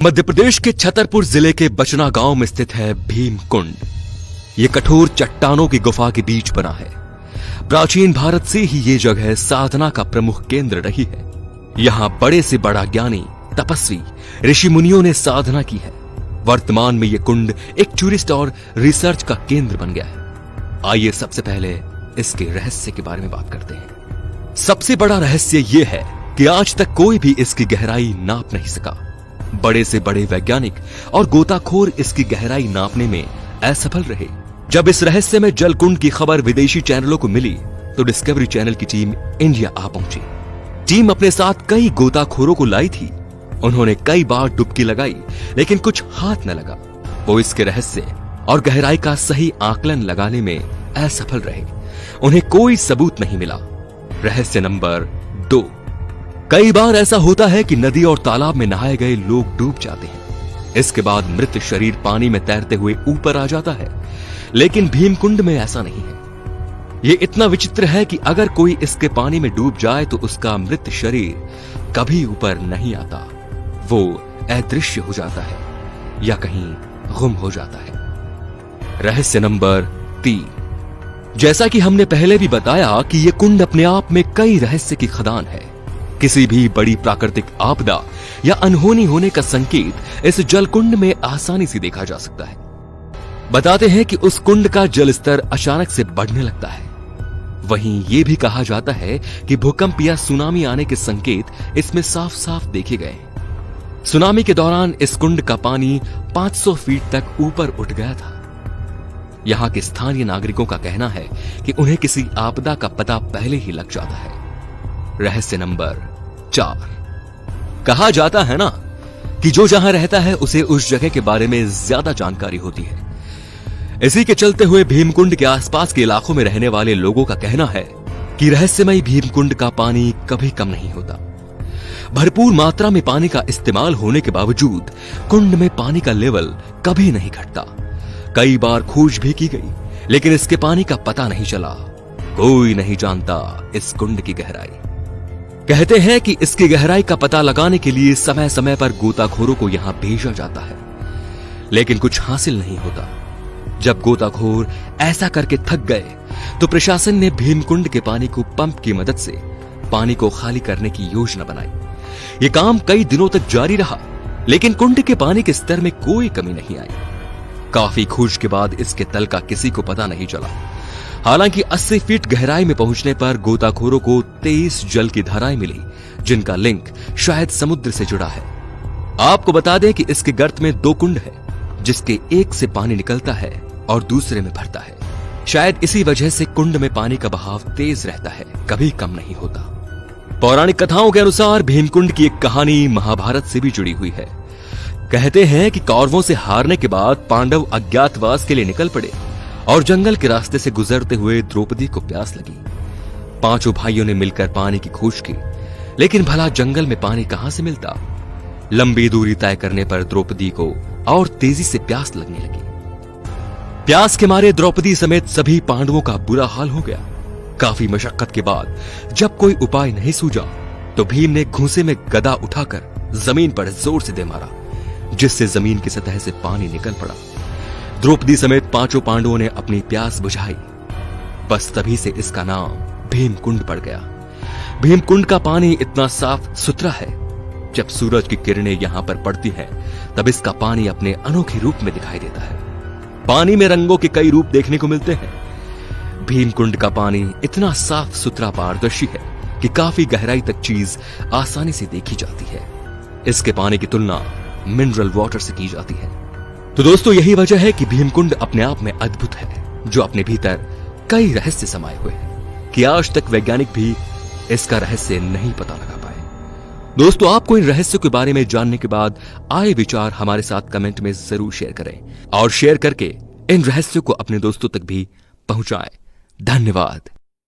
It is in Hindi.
मध्य प्रदेश के छतरपुर जिले के बचना गांव में स्थित है भीम कुंड। ये कठोर चट्टानों की गुफा के बीच बना है। प्राचीन भारत से ही ये जगह साधना का प्रमुख केंद्र रही है। यहाँ बड़े से बड़ा ज्ञानी, तपस्वी, ऋषि मुनियों ने साधना की है। वर्तमान में ये कुंड एक टूरिस्ट और रिसर्च का केंद्र बन गया है। आइए सबसे पहले इसके रहस्य के बारे में बात करते हैं। सबसे बड़ा रहस्य ये है कि आज तक कोई भी इसकी गहराई नाप नहीं सका। बड़े से बड़े वैज्ञानिक और गोताखोर इसकी गहराई नापने में असफल रहे। जब इस रहस्यमय जल कुंड की खबर विदेशी चैनलों को मिली तो डिस्कवरी चैनल की टीम इंडिया आ पहुंची। टीम अपने साथ कई गोताखोरों को लाई थी। उन्होंने कई बार डुबकी लगाई लेकिन कुछ हाथ न लगा। वो इसके रहस्य और गहराई का सही आकलन लगाने में असफल रहे। उन्हें कोई सबूत नहीं मिला। रहस्य नंबर 2। कई बार ऐसा होता है कि नदी और तालाब में नहाए गए लोग डूब जाते हैं। इसके बाद मृत शरीर पानी में तैरते हुए ऊपर आ जाता है, लेकिन भीमकुंड में ऐसा नहीं है। यह इतना विचित्र है कि अगर कोई इसके पानी में डूब जाए तो उसका मृत शरीर कभी ऊपर नहीं आता। वो अदृश्य हो जाता है या कहीं गुम हो जाता है। रहस्य नंबर 3। जैसा कि हमने पहले भी बताया कि यह कुंड अपने आप में कई रहस्य की खदान है। किसी भी बड़ी प्राकृतिक आपदा या अनहोनी होने का संकेत इस जल कुंड में आसानी से देखा जा सकता है। बताते हैं कि उस कुंड का जल स्तर अचानक से बढ़ने लगता है। वहीं यह भी कहा जाता है कि भूकंप या सुनामी आने के संकेत इसमें साफ साफ देखे गए। सुनामी के दौरान इस कुंड का पानी 500 फीट तक ऊपर उठ गया था। यहां के स्थानीय नागरिकों का कहना है कि उन्हें किसी आपदा का पता पहले ही लग जाता है। रहस्य नंबर 4। कहा जाता है ना कि जो जहां रहता है उसे उस जगह के बारे में ज्यादा जानकारी होती है। इसी के चलते हुए भीमकुंड के आसपास के इलाकों में रहने वाले लोगों का कहना है कि रहस्यमय भीमकुंड का पानी कभी कम नहीं होता। भरपूर मात्रा में पानी का इस्तेमाल होने के बावजूद कुंड में पानी का लेवल कभी नहीं घटता। कई बार खोज भी की गई लेकिन इसके पानी का पता नहीं चला। कोई नहीं जानता इस कुंड की गहराई। कहते हैं कि इसकी गहराई का पता लगाने के लिए समय समय पर गोताखोरों को यहां भेजा जाता है, लेकिन कुछ हासिल नहीं होता। जब गोताखोर ऐसा करके थक गए तो प्रशासन ने भीमकुंड के पानी को पंप की मदद से पानी को खाली करने की योजना बनाई। यह काम कई दिनों तक जारी रहा, लेकिन कुंड के पानी के स्तर में कोई कमी नहीं आई। काफी खोज के बाद इसके तल का किसी को पता नहीं चला। हालांकि 80 फीट गहराई में पहुंचने पर गोताखोरों को 23 जल की धाराएं मिली, जिनका लिंक शायद समुद्र से जुड़ा है। आपको बता दें कि इसके गर्त में 2 कुंड है, जिसके एक से पानी निकलता है और दूसरे में भरता है। शायद इसी वजह से कुंड में पानी का बहाव तेज रहता है, कभी कम नहीं होता। पौराणिक कथाओं के अनुसार भीमकुंड की एक कहानी महाभारत से भी जुड़ी हुई है। कहते हैं कि कौरवों से हारने के बाद पांडव अज्ञातवास के लिए निकल पड़े और जंगल के रास्ते से गुजरते हुए द्रौपदी को प्यास लगी। 5 भाइयों ने मिलकर पानी की खोज की, लेकिन भला जंगल में पानी कहां से मिलता। लंबी दूरी तय करने पर द्रौपदी को और तेजी से प्यास लगने लगी। प्यास के मारे द्रौपदी समेत सभी पांडवों का बुरा हाल हो गया। काफी मशक्कत के बाद जब कोई उपाय नहीं सूझा तो भीम ने घूंसे में गदा उठाकर जमीन पर जोर से दे मारा, जिससे जमीन की सतह से पानी निकल पड़ा। द्रौपदी समेत 5 पांडवों ने अपनी प्यास बुझाई। बस तभी से इसका नाम भीमकुंड पड़ गया। भीमकुंड का पानी इतना साफ सुथरा है, जब सूरज की किरणें यहां पर पड़ती हैं, तब इसका पानी अपने अनोखे रूप में दिखाई देता है। पानी में रंगों के कई रूप देखने को मिलते हैं। भीमकुंड का पानी इतना साफ सुथरा पारदर्शी है कि काफी गहराई तक चीज आसानी से देखी जाती है। इसके पानी की तुलना मिनरल वाटर से की जाती है। तो दोस्तों, यही वजह है कि भीमकुंड अपने आप में अद्भुत है, जो अपने भीतर कई रहस्य समाये हुए हैं कि आज तक वैज्ञानिक भी इसका रहस्य नहीं पता लगा पाए। दोस्तों, आपको इन रहस्यों के बारे में जानने के बाद आए विचार हमारे साथ कमेंट में जरूर शेयर करें और शेयर करके इन रहस्यों को अपने दोस्तों तक भी पहुंचाएं। धन्यवाद।